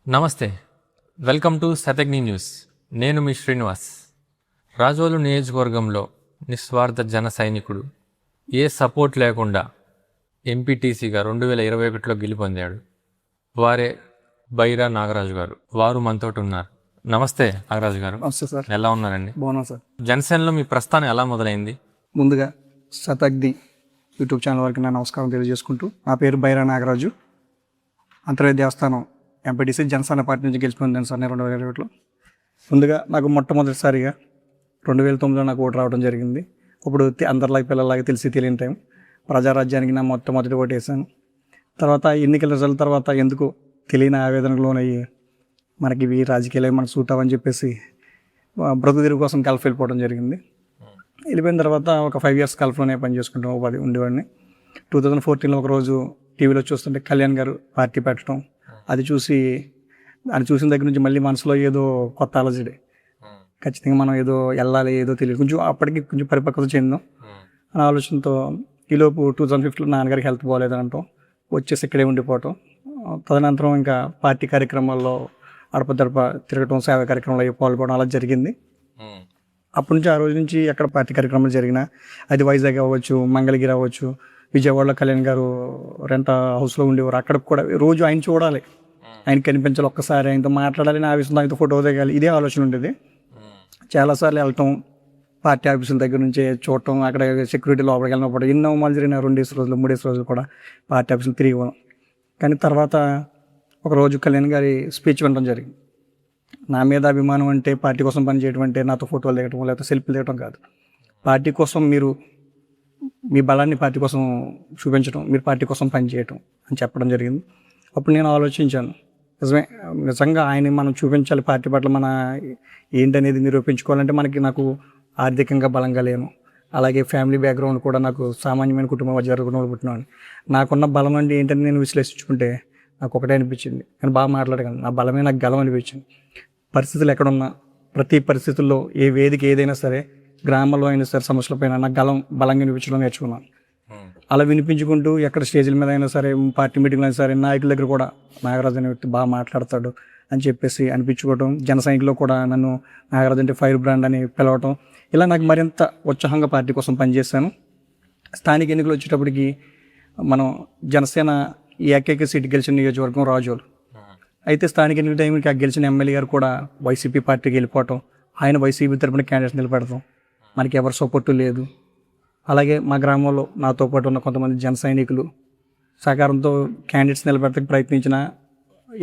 నమస్తే, welcome to శతజ్ఞి news. నేను మీ శ్రీనివాస్. రాజోలు నియోజకవర్గంలో నిస్వార్థ జన సైనికుడు, ఏ సపోర్ట్ లేకుండా ఎంపీటీసీగా 2021లో గెలుపొందాడు. వారే బైరా నాగరాజు గారు. వారు మనతో ఉన్నారు. నమస్తే నాగరాజు గారు. నమస్తే సార్. ఎలా ఉన్నారండి? బాగున్నాను సార్. జనసేనలో మీ ప్రస్థానం ఎలా మొదలైంది? ముందుగా శతజ్ఞి యూట్యూబ్ ఛానల్ వారికి నా నమస్కారం తెలియజేసుకుంటూ, నా పేరు బైరా నాగరాజు. అంతర్వేది దేవస్థానం ఎంపీటీసీ జనసేన పార్టీ నుంచి గెలిచిపోయింది సార్ నేను 2021లో. ముందుగా నాకు మొట్టమొదటిసారిగా 2009లో నాకు ఓటు రావడం జరిగింది. ఇప్పుడు అందరిలాగా పిల్లలాగా తెలిసి తెలియని టైం ప్రజారాజ్యానికి నా మొట్టమొదటి ఓటు వేసాను. తర్వాత ఎన్నికల రిజల్ట్ తర్వాత ఎందుకు తెలియని ఆవేదనకు లోనయ్యి మనకి ఇవి రాజకీయాలు మనకు సూట్ అవ్వని చెప్పేసి బ్రతుకుదిరుగు కోసం గల్ఫ్ వెళ్ళిపోవడం జరిగింది. వెళ్ళిపోయిన తర్వాత ఒక 5 years గల్ఫ్లోనే పని చేసుకుంటాం, ఉపాధి ఉండేవాడిని. 2014లో ఒకరోజు టీవీలో చూస్తుంటే కళ్యాణ్ గారు పార్టీ పెట్టడం, అది చూసిన దగ్గర నుంచి మళ్ళీ మనసులో ఏదో కొత్త ఆలోచన, ఖచ్చితంగా మనం ఏదో వెళ్ళాలి, ఏదో తెలియదు, కొంచెం అప్పటికి కొంచెం పరిపక్వత చెందాం అనే ఆలోచనతో ఈలోపు 2015లో నాన్నగారికి హెల్త్ బాగోలేదంటాం, వచ్చేసి ఇక్కడే ఉండిపోవటం. తదనంతరం ఇంకా పార్టీ కార్యక్రమాల్లో అడపదడప తిరగటం, సేవా కార్యక్రమాలు పాల్గొనడం అలా జరిగింది. అప్పటి నుంచి ఆ రోజు నుంచి ఎక్కడ పార్టీ కార్యక్రమాలు జరిగినా, అది వైజాగ్ అవ్వచ్చు, మంగళగిరి అవ్వచ్చు, విజయవాడలో కళ్యాణ్ గారు రెంట్ హౌస్లో ఉండేవారు, అక్కడ కూడా రోజు ఆయన చూడాలి, ఆయన కనిపించాలి, ఒక్కసారి ఆయనతో మాట్లాడాలి, నా ఆఫీస్లో ఆయనతో ఫోటో దిగాలి, ఇదే ఆలోచన ఉండేది. చాలాసార్లు వెళ్ళటం, పార్టీ ఆఫీసుల దగ్గర నుంచి చూడటం, అక్కడ సెక్యూరిటీ లోపలికి వెళ్ళినప్పుడు ఎన్నో అవమానాలు జరిగిన 2 రోజులు 3 రోజులు కూడా పార్టీ ఆఫీసులు తిరిగి పోదాం. కానీ తర్వాత ఒకరోజు కళ్యాణ్ గారి స్పీచ్ వినడం జరిగింది. నా మీద అభిమానం అంటే పార్టీ కోసం పనిచేయడం అంటే నాతో ఫోటోలు దిగటం లేకపోతే సెల్ఫీలు దిగటం కాదు, పార్టీ కోసం మీరు మీ బలాన్ని పార్టీ కోసం చూపించడం, మీరు పార్టీ కోసం పనిచేయటం అని చెప్పడం జరిగింది. అప్పుడు నేను ఆలోచించాను, నిజంగా ఆయన మనం చూపించాలి, పార్టీ పట్ల మన ఏంటనేది నిరూపించుకోవాలంటే నాకు ఆర్థికంగా బలంగా లేను, అలాగే ఫ్యామిలీ బ్యాక్గ్రౌండ్ కూడా నాకు సామాన్యమైన కుటుంబం జరుగుతున్న పుట్టినాను. నాకున్న బలం అంటే ఏంటని నేను విశ్లేషించుకుంటే నాకు ఒకటే అనిపించింది, నేను బాగా మాట్లాడగలను, నా బలమే నాకు గలం అనిపించింది. పరిస్థితులు ఎక్కడున్నా, ప్రతి పరిస్థితుల్లో ఏ వేదిక ఏదైనా సరే, గ్రామంలో అయినా సరే, సమస్యలపైన నాకు బలంగా వినిపించడం నేర్చుకున్నాను. అలా వినిపించుకుంటూ ఎక్కడ స్టేజ్ల మీద అయినా సరే, పార్టీ మీటింగ్లో అయినా సరే, నాయకుల దగ్గర కూడా నాగరాజు అనే వ్యక్తి బాగా మాట్లాడతాడు అని చెప్పేసి అనిపించుకోవటం, జన సైనికులో కూడా నన్ను నాగరాజు అంటే ఫైర్ బ్రాండ్ అని పిలవటం, ఇలా నాకు మరింత ఉత్సాహంగా పార్టీ కోసం పనిచేశాను. స్థానిక ఎన్నికలు వచ్చేటప్పటికి మనం జనసేన ఏకైక సీటు గెలిచిన నియోజకవర్గం రాజోలు. అయితే స్థానిక ఎన్నికల టైంకి గెలిచిన ఎమ్మెల్యే గారు కూడా వైసీపీ పార్టీకి వెళ్ళిపోవటం, ఆయన వైసీపీ తరపున క్యాండిడేట్స్ నిలబెడతాం, మనకి ఎవరి సపోర్టు లేదు. అలాగే మా గ్రామంలో నాతో పాటు ఉన్న కొంతమంది జన సైనికులు సహకారంతో క్యాండిడేట్స్ నిలబెడతానికి ప్రయత్నించిన,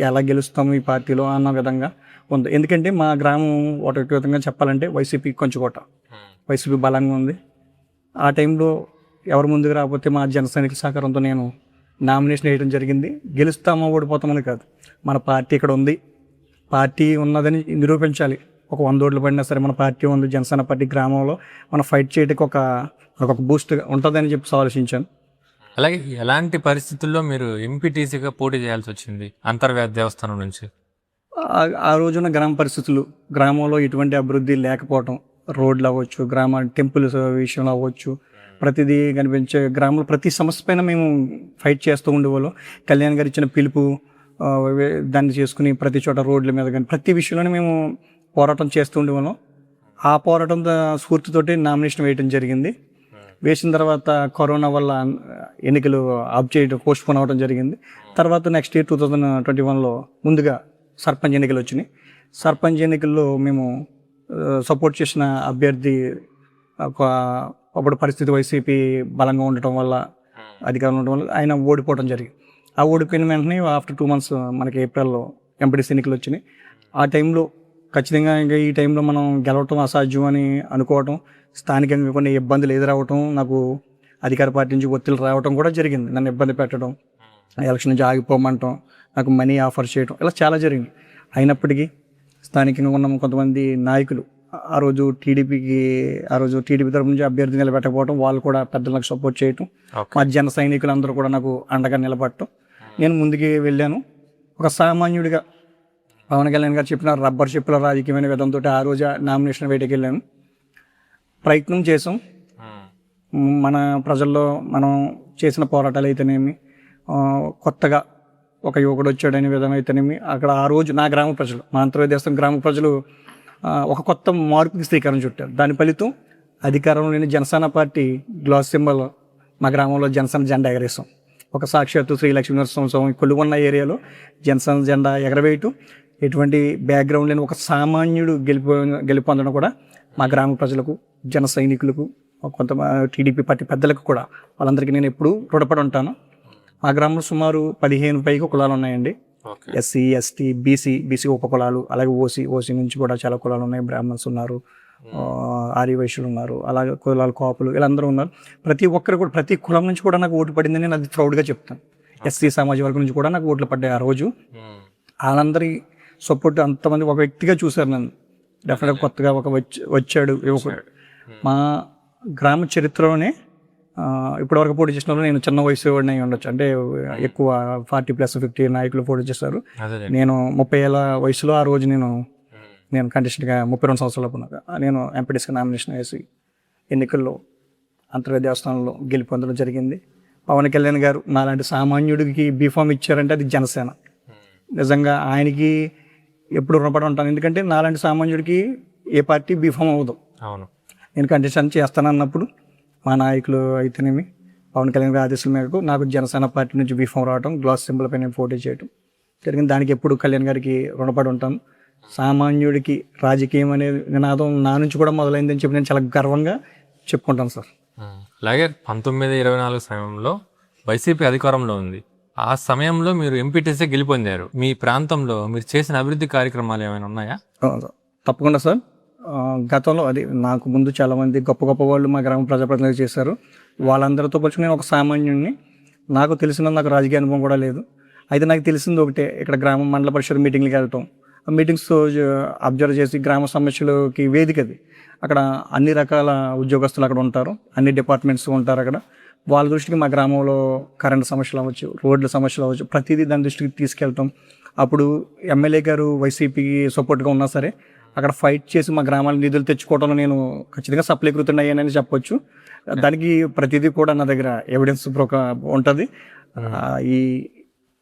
ఎలా గెలుస్తాము ఈ పార్టీలో అన్న విధంగా ఉంది. ఎందుకంటే మా గ్రామం ఒకటి విధంగా చెప్పాలంటే వైసీపీ కొంచుకోట, వైసీపీ బలంగా ఉంది. ఆ టైంలో ఎవరు ముందుకు రాకపోతే మా జన సైనికుల సహకారంతో నేను నామినేషన్ వేయడం జరిగింది. గెలుస్తామో ఓడిపోతామని కాదు, మన పార్టీ ఇక్కడ ఉంది, పార్టీ ఉన్నదని నిరూపించాలి. ఒక 100 ఓట్లు పడినా సరే మన పార్టీ ఉంది, జనసేన పార్టీ గ్రామంలో మనం ఫైట్ చేయడానికి ఒక బూస్ట్ ఉంటుందని చెప్పి ఆలోచించాను. అలాగే ఎలాంటి పరిస్థితుల్లో మీరు ఎంపీటీసీగా పోటీ చేయాల్సి వచ్చింది అంతర్వేది దేవస్థానం నుంచి? ఆ రోజున గ్రామ పరిస్థితులు, గ్రామంలో ఎటువంటి అభివృద్ధి లేకపోవటం, రోడ్లు అవ్వచ్చు, గ్రామ టెంపుల్స్ విషయంలో అవ్వచ్చు, ప్రతిదీ కనిపించే గ్రామంలో ప్రతి సమస్య పైన మేము ఫైట్ చేస్తూ ఉండేవాళ్ళం. కళ్యాణ్ గారు ఇచ్చిన పిలుపు దాన్ని చేసుకుని ప్రతి చోట రోడ్ల మీద కానీ ప్రతి విషయంలోనే మేము పోరాటం చేస్తూ ఉండేవాళ్ళం. ఆ పోరాటం స్ఫూర్తితోటి నామినేషన్ వేయడం జరిగింది. వేసిన తర్వాత కరోనా వల్ల ఎన్నికలు పోస్ట్పోన్ అవ్వడం జరిగింది. తర్వాత నెక్స్ట్ ఇయర్ 2021లో ముందుగా సర్పంచ్ ఎన్నికలు వచ్చినాయి. సర్పంచ్ ఎన్నికల్లో మేము సపోర్ట్ చేసిన అభ్యర్థి అప్పుడు పరిస్థితి వైసీపీ బలంగా ఉండటం వల్ల, అధికారంలో ఉండటం వల్ల ఆయన ఓడిపోవడం జరిగింది. ఆ ఓడిపోయిన వెంటనే ఆఫ్టర్ 2 months మనకి ఏప్రిల్లో ఎంపీటీసీ ఎన్నికలు వచ్చినాయి. ఆ టైంలో ఖచ్చితంగా ఇంకా ఈ టైంలో మనం గెలవటం అసాధ్యం అని అనుకోవటం, స్థానికంగా కొన్ని ఇబ్బందులు ఎదురవటం, నాకు అధికార పార్టీ నుంచి ఒత్తిడి రావటం కూడా జరిగింది. నన్ను ఇబ్బంది పెట్టడం, ఎలక్షన్ నుంచి ఆగిపోమంటాం, నాకు మనీ ఆఫర్ చేయడం, ఇలా చాలా జరిగింది. అయినప్పటికీ స్థానికంగా ఉన్న కొంతమంది నాయకులు ఆ రోజు టీడీపీ తరపు నుంచి అభ్యర్థి నిలబెట్టకపోవడం, వాళ్ళు కూడా పెద్దలకు సపోర్ట్ చేయటం, మా జన సైనికులు అందరూ కూడా నాకు అండగా నిలబడటం, నేను ముందుకు వెళ్ళాను. ఒక సామాన్యుడిగా పవన్ కళ్యాణ్ గారు చెప్పిన రబ్బర్ చెప్పుల రాజకీయమైన విధంతో ఆ రోజు నామినేషన్ వేటకి వెళ్ళాను. ప్రయత్నం చేసాం. మన ప్రజల్లో మనం చేసిన పోరాటాలు అయితేనేమి, కొత్తగా ఒక యువకుడు వచ్చాడనే విధంగా అయితేనేమి అక్కడ ఆ రోజు నా గ్రామ ప్రజలు మా అంతర్వేది దేవస్థానం గ్రామ ప్రజలు ఒక కొత్త మార్పుకి శ్రీకారం చుట్టారు. దాని ఫలితం అధికారంలో లేని జనసేన పార్టీ గ్లాస్ సింబల్ మా గ్రామంలో జనసేన జెండా ఎగరేసాం. ఒక సాక్షాత్తు శ్రీ లక్ష్మీ నరసింహస్వామి కొలువున్న ఏరియాలో జనసేన జెండా ఎగరవేయటం, ఎటువంటి బ్యాక్గ్రౌండ్ లేని ఒక సామాన్యుడు గెలుపొందడం కూడా మా గ్రామ ప్రజలకు, జన సైనికులకు, కొంత టీడీపీ పార్టీ పెద్దలకు కూడా వాళ్ళందరికీ నేను ఎప్పుడూ రుణపడి ఉంటాను. మా గ్రామంలో సుమారు 15 పైగా కులాలు ఉన్నాయండి. ఎస్సీ, ఎస్టీ, బీసీ ఉపకులాలు, అలాగే ఓసీ నుంచి కూడా చాలా కులాలు ఉన్నాయి. బ్రాహ్మణ్స్ ఉన్నారు, ఆర్యవైశ్యులు ఉన్నారు, అలాగే కులాలు కాపులు, వీళ్ళందరూ ఉన్నారు. ప్రతి ఒక్కరు కూడా ప్రతి కులం నుంచి కూడా నాకు ఓటు పడిందని నేను అది ప్రౌడ్గా చెప్తాను. ఎస్సీ సమాజ వర్గం నుంచి కూడా నాకు ఓట్లు పడ్డాయి ఆ రోజు. వాళ్ళందరి సపోర్ట్ అంతమంది ఒక వ్యక్తిగా చూశారు నన్ను. డెఫినెట్గా కొత్తగా ఒక వచ్చాడు యువకుడు. మా గ్రామ చరిత్రలోనే ఇప్పటివరకు పోటీ చేసిన వాళ్ళు నేను చిన్న వయసు వాడిని ఉండొచ్చు, అంటే ఎక్కువ 40+50 నాయకులు పోటీ చేశారు. నేను 30 ఏళ్ళ వయసులో ఆ రోజు నేను కంటెస్టెంట్గా 32 సంవత్సరాలకు ఉన్నాక నేను ఎంపీటీస్గా నామినేషన్ వేసి ఎన్నికల్లో అంతర్వేది దేవస్థానంలో గెలుపొందడం జరిగింది. పవన్ కళ్యాణ్ గారు నాలాంటి సామాన్యుడికి బీఫామ్ ఇచ్చారంటే అది జనసేన. నిజంగా ఆయనకి ఎప్పుడు రుణపడి ఉంటాను, ఎందుకంటే నాలాంటి సామాన్యుడికి ఏ పార్టీ బీఫామ్ అవ్వదు. అవును, నేను కంటెస్టెంట్ చేస్తానన్నప్పుడు మా నాయకులు అయితేనేమి పవన్ కళ్యాణ్ గారి ఆదేశాల మేరకు నాకు జనసేన పార్టీ నుంచి బీఫామ్ రావడం, గ్లాస్ సింబల్ పై నేను పోటీ చేయడం జరిగింది. దానికి ఎప్పుడు కళ్యాణ్ గారికి రుణపడి ఉంటాను. సామాన్యుడికి రాజకీయం అనే నినాదం నా నుంచి కూడా మొదలైందని చెప్పి నేను చాలా గర్వంగా చెప్పుకుంటాను సార్. అలాగే 1924 సమయంలో వైసీపీ అధికారంలో ఉంది. ఆ సమయంలో మీరు ఎంపీటీసీ గెలుపొందారు. మీ ప్రాంతంలో మీరు చేసిన అభివృద్ధి కార్యక్రమాలు ఏమైనా ఉన్నాయా? తప్పకుండా సార్. గతంలో అది నాకు ముందు చాలామంది గొప్ప గొప్ప వాళ్ళు మా గ్రామ ప్రజాప్రతినిధులు చేశారు. వాళ్ళందరితో పోల్చి నేను ఒక సామాన్యుడిని. నాకు నాకు రాజకీయ అనుభవం కూడా లేదు. అయితే నాకు తెలిసింది ఒకటే, ఇక్కడ గ్రామ మండల పరిషత్ మీటింగ్లకి వెళ్ళటం, ఆ మీటింగ్స్ అబ్జర్వ్ చేసి గ్రామ సమస్యలకి వేదికది. అక్కడ అన్ని రకాల ఉద్యోగస్తులు అక్కడ ఉంటారు, అన్ని డిపార్ట్మెంట్స్ ఉంటారు అక్కడ. వాళ్ళ దృష్టికి మా గ్రామంలో కరెంటు సమస్యలు అవ్వచ్చు, రోడ్ల సమస్యలు అవ్వచ్చు, ప్రతిదీ దాని దృష్టికి తీసుకెళ్తాం. అప్పుడు ఎమ్మెల్యే గారు వైసీపీకి సపోర్ట్గా ఉన్నా సరే అక్కడ ఫైట్ చేసి మా గ్రామాల నిధులు తెచ్చుకోవడంలో నేను ఖచ్చితంగా సఫలీకృతం అయ్యానని చెప్పొచ్చు. దానికి ప్రతిదీ కూడా నా దగ్గర ఎవిడెన్స్ ఉంటుంది. ఈ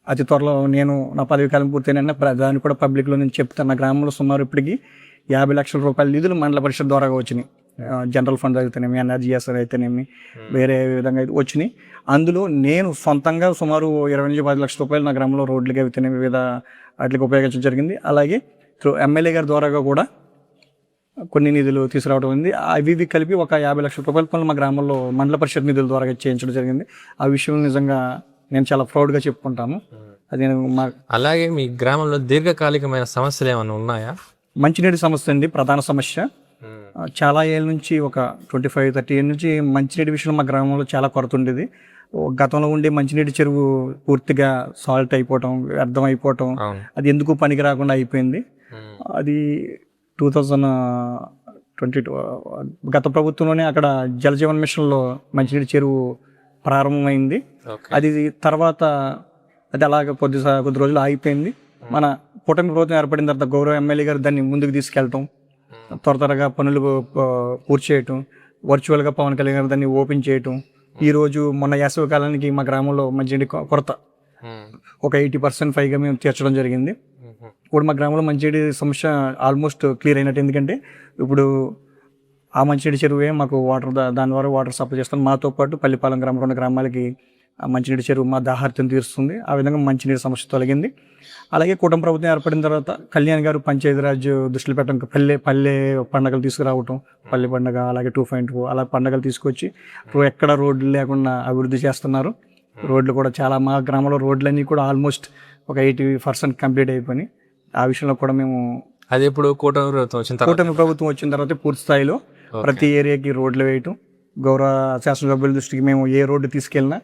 అతి త్వరలో నేను నా పదవి కాలం పూర్తయిన దాన్ని కూడా పబ్లిక్లో నేను చెప్తాను. నా గ్రామంలో సుమారు ఇప్పటికి 50 లక్షల రూపాయల నిధులు మండల పరిషత్ ద్వారా వచ్చినాయి. జనరల్ ఫండ్ అయితేనేమి, ఎన్ఆర్జీఎస్ఆర్ అయితేనేమి, వేరే విధంగా అయితే వచ్చినాయి. అందులో నేను సొంతంగా సుమారు 20-10 లక్షల రూపాయలు నా గ్రామంలో రోడ్లకి అయితేనేమి వివిధ వాటికి ఉపయోగించడం జరిగింది. అలాగే ఎమ్మెల్యే గారి ద్వారా కూడా కొన్ని నిధులు తీసుకురావడం ఉంది. అవి కలిపి ఒక 50 లక్షల రూపాయల పనులు మా గ్రామంలో మండల పరిషత్ నిధుల ద్వారా చేయించడం జరిగింది. ఆ విషయం నిజంగా నేను చాలా ప్రౌడ్గా చెప్పుకుంటాను. అది అలాగే మీ గ్రామంలో దీర్ఘకాలికమైన సమస్యలు ఏమైనా ఉన్నాయా? మంచినీటి సమస్య అండి ప్రధాన సమస్య. చాలా ఏళ్ళ నుంచి, ఒక 25-30 ఏళ్ళ నుంచి మంచినీటి విషయంలో మా గ్రామంలో చాలా కొరత ఉండేది. గతంలో ఉండే మంచినీటి చెరువు పూర్తిగా సాల్ట్ అయిపోవటం, వ్యర్థం అయిపోవటం, అది ఎందుకు పనికి రాకుండా అయిపోయింది. అది 2022 గత ప్రభుత్వంలోనే అక్కడ జలజీవన్ మిషన్లో మంచినీటి చెరువు ప్రారంభమైంది. అది తర్వాత అది అలాగ కొద్ది రోజులు ఆగిపోయింది. మన కూటమి ప్రభుత్వం ఏర్పడిన తర్వాత గౌరవ ఎమ్మెల్యే గారు దాన్ని ముందుకు తీసుకెళ్ళటం, త్వరగా పనులు పూర్తి చేయటం, వర్చువల్గా పవన్ కళ్యాణ్ గారు దాన్ని ఓపెన్ చేయటం. ఈరోజు మొన్న వేసవి కాలానికి మా గ్రామంలో మంచినీటి కొరత ఒక 80% పైగా మేము తీర్చడం జరిగింది. ఇప్పుడు మా గ్రామంలో మంచినీటి సమస్య ఆల్మోస్ట్ క్లియర్ అయినట్టు. ఎందుకంటే ఇప్పుడు ఆ మంచినీటి చెరువే మాకు దాని ద్వారా వాటర్ సప్లై చేస్తాం. మాతో పాటు పల్లిపాలెం గ్రామం 2 గ్రామాలకి ఆ మంచినీటి చెరువు మా దాహార్తిని తీరుస్తుంది. ఆ విధంగా మంచినీటి సమస్య తొలగింది. అలాగే కూటమి ప్రభుత్వం ఏర్పడిన తర్వాత కళ్యాణ్ గారు పంచాయతీరాజ్ దృష్టిలో పెట్టడం, పల్లె పండుగలు తీసుకురావటం, పల్లె పండుగ, అలాగే 2.0 అలా పండుగలు తీసుకొచ్చి ఎక్కడ రోడ్లు లేకుండా అభివృద్ధి చేస్తున్నారు. రోడ్లు కూడా చాలా, మా గ్రామంలో రోడ్లన్నీ కూడా ఆల్మోస్ట్ ఒక 80% కంప్లీట్ అయిపోయినాయి. ఆ విషయంలో కూడా మేము అది ఇప్పుడు కూటమి ప్రభుత్వం వచ్చిన తర్వాత పూర్తి స్థాయిలో ప్రతి ఏరియాకి రోడ్లు వేయటం, గౌరవ శాసనసభ్యుల దృష్టికి మేము ఏ రోడ్డు తీసుకెళ్ళినా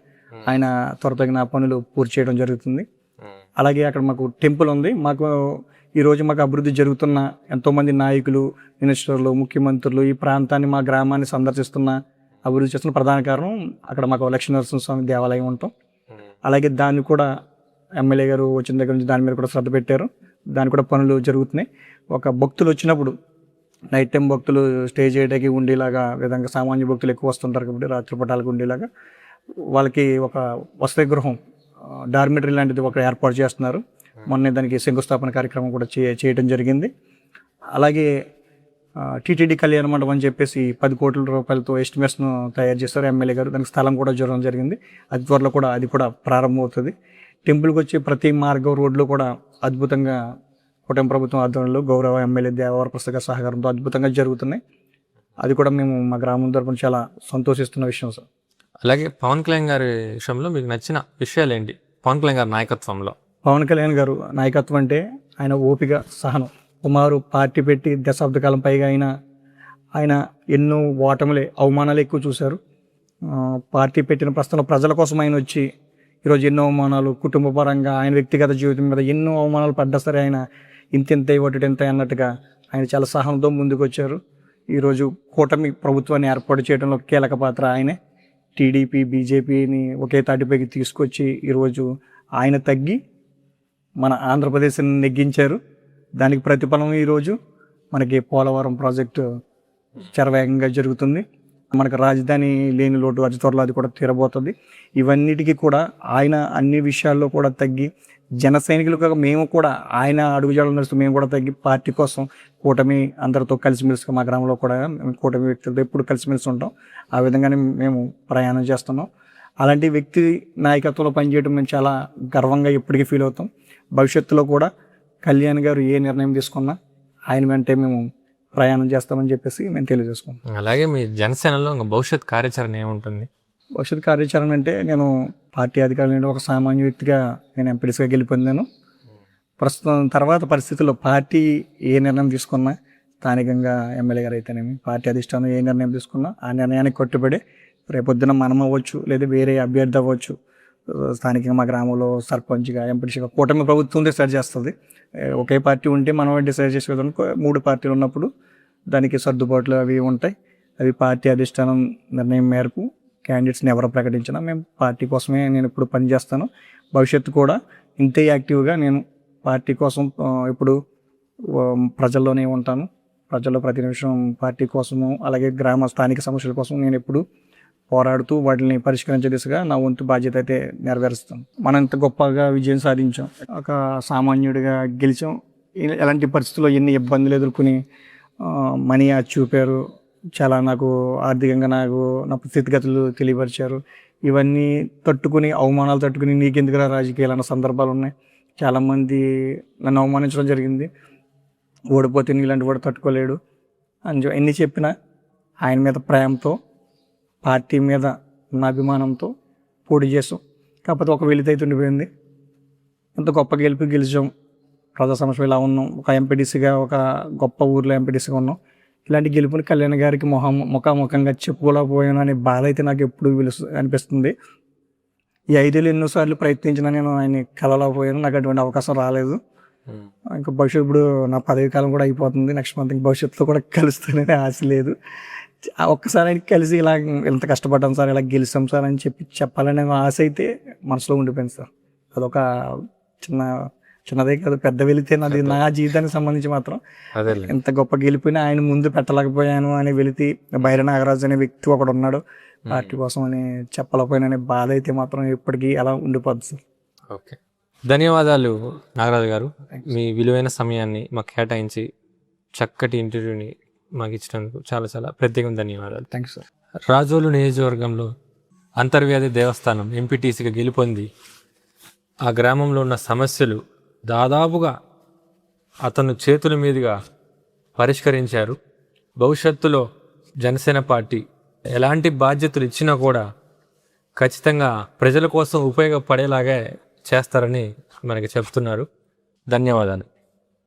ఆయన త్వరతగిన పనులు పూర్తి చేయడం జరుగుతుంది. అలాగే అక్కడ మాకు టెంపుల్ ఉంది. ఈరోజు మాకు అభివృద్ధి జరుగుతున్న ఎంతోమంది నాయకులు, మినిస్టర్లు, ముఖ్యమంత్రులు ఈ ప్రాంతాన్ని, మా గ్రామాన్ని సందర్శిస్తున్న, అభివృద్ధి చేస్తున్న ప్రధాన కారణం అక్కడ మాకు లక్ష్మీ నరసింహస్వామి దేవాలయం ఉంటాం. అలాగే దాన్ని కూడా ఎమ్మెల్యే గారు వచ్చిన దగ్గర నుంచి దాని మీద కూడా శ్రద్ధ పెట్టారు. దాని కూడా పనులు జరుగుతున్నాయి. ఒక భక్తులు వచ్చినప్పుడు నైట్ టైం భక్తులు స్టే చేయడానికి ఉండేలాగా విధంగా, సామాన్య భక్తులు ఎక్కువ వస్తుంటారు కాబట్టి రాత్రి పటాలకు ఉండేలాగా వాళ్ళకి ఒక వసతి గృహం డార్మిటరీ లాంటిది ఒక ఏర్పాటు చేస్తున్నారు. మొన్న దానికి శంకుస్థాపన కార్యక్రమం కూడా చేయడం జరిగింది. అలాగే టీటీడీ కళ్యాణ మండపం అని చెప్పేసి 10 కోట్ల రూపాయలతో ఎస్టిమేషన్ తయారు చేస్తారు ఎమ్మెల్యే గారు. దానికి స్థలం కూడా చూడడం జరిగింది. అది త్వరలో కూడా అది కూడా ప్రారంభమవుతుంది. టెంపుల్కి వచ్చే ప్రతి మార్గం రోడ్లు కూడా అద్భుతంగా కూటమి ప్రభుత్వం ఆధ్వర్యంలో గౌరవ ఎమ్మెల్యే దేవవర ప్రసాద్ గారి సహకారంతో అద్భుతంగా జరుగుతున్నాయి. అది కూడా మేము మా గ్రామం తరపున చాలా సంతోషిస్తున్న విషయం సార్. అలాగే పవన్ కళ్యాణ్ గారి విషయంలో మీకు నచ్చిన విషయాలు ఏంటి? పవన్ కళ్యాణ్ గారి నాయకత్వంలో. పవన్ కళ్యాణ్ గారు నాయకత్వం అంటే ఆయన ఓపిక, సహనం. సుమారు పార్టీ పెట్టి దశాబ్ద కాలం పైగా ఆయన ఎన్నో ఓటములే, అవమానాలు ఎక్కువ చూశారు. పార్టీ పెట్టిన ప్రస్తుతం ప్రజల కోసం ఆయన వచ్చి ఈరోజు ఎన్నో అవమానాలు, కుటుంబ పరంగా ఆయన వ్యక్తిగత జీవితం మీద ఎన్నో అవమానాలు పడ్డా సరే ఆయన ఇంత ఒకటి అన్నట్టుగా ఆయన చాలా సహనంతో ముందుకు వచ్చారు. ఈరోజు కూటమి ప్రభుత్వాన్ని ఏర్పాటు చేయడంలో కీలక పాత్ర ఆయనే. టీడీపీ, బీజేపీని ఒకే తాటిపైకి తీసుకొచ్చి ఈరోజు ఆయన తగ్గి మన ఆంధ్రప్రదేశ్ని నెగ్గించారు. దానికి ప్రతిఫలం ఈరోజు మనకి పోలవరం ప్రాజెక్టు శరవేగంగా జరుగుతుంది. మనకు రాజధాని లేని లోటు అతి త్వరలో అది కూడా తీరబోతుంది. ఇవన్నిటికీ కూడా ఆయన అన్ని విషయాల్లో కూడా తగ్గి, జన సైనికులుగా మేము కూడా ఆయన అడుగుజాడలు నడుస్తూ మేము కూడా తగ్గి పార్టీ కోసం కూటమి అందరితో కలిసిమెలిసి, మా గ్రామంలో కూడా కూటమి వ్యక్తులతో ఎప్పుడు కలిసిమెలిసి ఉంటాం. ఆ విధంగానే మేము ప్రయాణం చేస్తున్నాం. అలాంటి వ్యక్తి నాయకత్వంలో పనిచేయడం మేము చాలా గర్వంగా ఎప్పటికీ ఫీల్ అవుతాం. భవిష్యత్తులో కూడా కళ్యాణ్ గారు ఏ నిర్ణయం తీసుకున్నా ఆయన వెంటే మేము ప్రయాణం చేస్తామని చెప్పేసి మేము తెలియజేసుకుంటాం. అలాగే మీ జనసేనలో ఇంకా భవిష్యత్ కార్యాచరణ ఏముంటుంది? భవిష్యత్ కార్యాచరణ అంటే నేను పార్టీ అధికారులు ఒక సామాన్య వ్యక్తిగా నేను ఎంపీడీసీగా గెలిపొందాను. ప్రస్తుతం తర్వాత పరిస్థితుల్లో పార్టీ ఏ నిర్ణయం తీసుకున్నా, స్థానికంగా ఎమ్మెల్యే గారు అయితేనేమి పార్టీ అధిష్టానం ఏ నిర్ణయం తీసుకున్నా ఆ నిర్ణయానికి కట్టుబడి రేపొద్దున మనం అవ్వచ్చు, లేదా వేరే అభ్యర్థి అవ్వచ్చు, స్థానికంగా మా గ్రామంలో సర్పంచ్గా, ఎంపీడీసీగా కూటమి ప్రభుత్వం డిసైడ్ చేస్తుంది. ఒకే పార్టీ ఉంటే మనం డిసైడ్ చేసే విధానం 3 పార్టీలు ఉన్నప్పుడు దానికి సర్దుబాట్లు అవి ఉంటాయి. అవి పార్టీ అధిష్టానం నిర్ణయం మేరకు క్యాండిడేట్స్ని ఎవరు ప్రకటించినా మేము పార్టీ కోసమే నేను ఇప్పుడు పనిచేస్తాను. భవిష్యత్తు కూడా ఇంతే యాక్టివ్గా నేను పార్టీ కోసం ఇప్పుడు ప్రజల్లోనే ఉంటాను. ప్రజల్లో ప్రతి నిమిషం పార్టీ కోసము, అలాగే గ్రామ స్థానిక సమస్యల కోసం నేను ఎప్పుడు పోరాడుతూ వాటిని పరిష్కరించే దిశగా నా వంతు బాధ్యత అయితే నెరవేరుస్తాం. మనం ఇంత గొప్పగా విజయం సాధించాం, ఒక సామాన్యుడిగా గెలిచాం. ఎలాంటి పరిస్థితుల్లో ఎన్ని ఇబ్బందులు ఎదుర్కొని మనీ చూపారు, చాలా నాకు ఆర్థికంగా నా స్థితిగతులు తెలియపరిచారు. ఇవన్నీ తట్టుకుని, అవమానాలు తట్టుకుని నీకెందుకురా రాజకీయాలు అన్న సందర్భాలు ఉన్నాయి. చాలామంది నన్ను అవమానించడం జరిగింది. ఓడిపోతే నీలాంటి వాడు తట్టుకోలేడు అని ఎన్ని చెప్పినా ఆయన మీద ప్రేమతో, పార్టీ మీద ఉన్న అభిమానంతో పోటీ చేసాం. కాకపోతే ఒక వెలితి అయితే ఉండిపోయింది. ఎంత గొప్ప గెలిచాం, ప్రజా సమస్య ఇలా ఉన్నాం, ఒక ఎంపీడీసీగా ఒక గొప్ప ఊర్లో ఎంపీడీసీగా ఉన్నాం. ఇలాంటి గెలుపుని కళ్యాణ్ గారికి ముఖాముఖంగా చెప్పుకోలేకపోయాను అనే బాధ అయితే నాకు ఎప్పుడు అనిపిస్తుంది. ఈ 5 ఏళ్ళు ఎన్నోసార్లు ప్రయత్నించినా నేను ఆయన కలవలేకపోయాను. నాకు అటువంటి అవకాశం రాలేదు. ఇంకా భవిష్యత్తు ఇప్పుడు నా పదవి కాలం కూడా అయిపోతుంది. నెక్స్ట్ మంత్ ఇంక భవిష్యత్తులో కూడా కలుస్తాననే ఆశ లేదు. ఒక్కసారి ఆయన కలిసి ఇలా ఎంత కష్టపడ్డాం సార్, ఇలా గెలిచాం సార్ అని చెప్పాలనే ఆశ అయితే మనసులో ఉండిపోయింది సార్. అదొక చిన్నదే కాదు, పెద్ద వెళితే నాది నా జీవితానికి సంబంధించి మాత్రం ఎంత గొప్ప గెలిపోయినా ఆయన ముందు పెట్టలేకపోయాను అనే వెళితి. బైర నాగరాజు అనే వ్యక్తి ఒకడు ఉన్నాడు పార్టీ కోసం అని చెప్పలేకపోయినా అనే బాధ అయితే మాత్రం ఎప్పటికీ అలా ఉండిపోద్ది సార్. ఓకే, ధన్యవాదాలు నాగరాజు గారు. మీ విలువైన సమయాన్ని మాకు కేటాయించి చక్కటి ఇంటర్వ్యూని మాకు ఇచ్చినందుకు చాలా చాలా ప్రత్యేకం ధన్యవాదాలు. Thank you sir. రాజోలు నియోజకవర్గంలో అంతర్వ్యాధి దేవస్థానం ఎంపీటీసీగా గెలుపొంది ఆ గ్రామంలో ఉన్న సమస్యలు దాదాపుగా అతను చేతుల మీదుగా పరిష్కరించారు. భవిష్యత్తులో జనసేన పార్టీ ఎలాంటి బాధ్యతలు ఇచ్చినా కూడా ఖచ్చితంగా ప్రజల కోసం ఉపయోగపడేలాగే చేస్తారని మనకి చెప్తున్నారు. ధన్యవాదాలు.